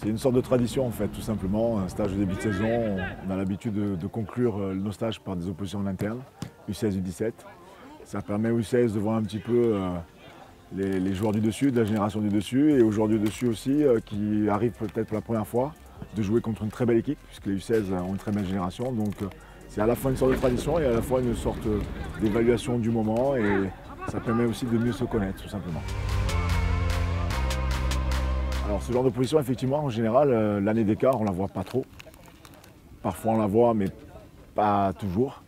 C'est une sorte de tradition en fait, tout simplement. Un stage de début de saison, on a l'habitude de conclure nos stages par des oppositions en interne, U16, U17. Ça permet aux U16 de voir un petit peu les joueurs du dessus, de la génération du dessus, et aux joueurs du dessus aussi, qui arrivent peut-être pour la première fois, de jouer contre une très belle équipe, puisque les U16 ont une très belle génération. Donc c'est à la fois une sorte de tradition et à la fois une sorte d'évaluation du moment, et ça permet aussi de mieux se connaître, tout simplement. Alors ce genre de position, effectivement, en général, l'année d'écart, on ne la voit pas trop. Parfois on la voit, mais pas toujours.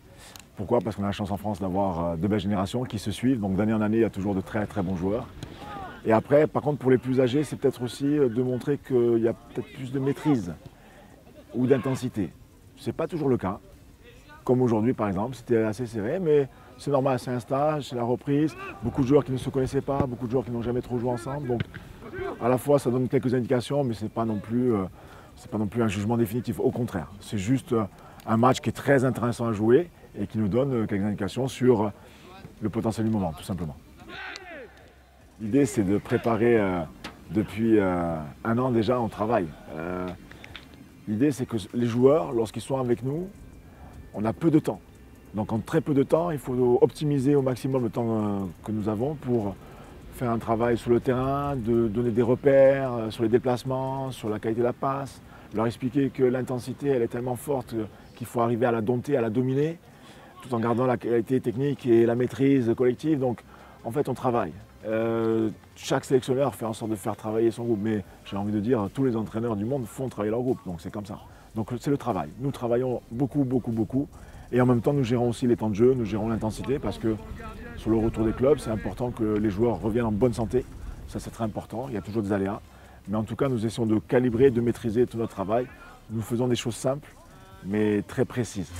Pourquoi? Parce qu'on a la chance en France d'avoir de belles générations qui se suivent. Donc d'année en année, il y a toujours de très très bons joueurs. Et après, par contre, pour les plus âgés, c'est peut-être aussi de montrer qu'il y a peut-être plus de maîtrise ou d'intensité. Ce n'est pas toujours le cas. Comme aujourd'hui, par exemple, c'était assez serré, mais c'est normal, c'est un stage, c'est la reprise. Beaucoup de joueurs qui ne se connaissaient pas, beaucoup de joueurs qui n'ont jamais trop joué ensemble. Donc à la fois, ça donne quelques indications, mais ce n'est pas non plus un jugement définitif. Au contraire, c'est juste un match qui est très intéressant à jouer et qui nous donne quelques indications sur le potentiel du moment, tout simplement. L'idée, c'est de préparer depuis un an déjà, on travaille. L'idée, c'est que les joueurs, lorsqu'ils sont avec nous, on a peu de temps. Donc en très peu de temps, il faut optimiser au maximum le temps que nous avons pour faire un travail sur le terrain, de donner des repères sur les déplacements, sur la qualité de la passe, leur expliquer que l'intensité elle est tellement forte qu'il faut arriver à la dompter, à la dominer, tout en gardant la qualité technique et la maîtrise collective. Donc en fait on travaille. Chaque sélectionneur fait en sorte de faire travailler son groupe, mais j'ai envie de dire tous les entraîneurs du monde font travailler leur groupe, donc c'est comme ça. Donc c'est le travail. Nous travaillons beaucoup, beaucoup, beaucoup. Et en même temps, nous gérons aussi les temps de jeu, nous gérons l'intensité parce que sur le retour des clubs, c'est important que les joueurs reviennent en bonne santé. Ça, c'est très important. Il y a toujours des aléas. Mais en tout cas, nous essayons de calibrer, de maîtriser tout notre travail. Nous faisons des choses simples, mais très précises.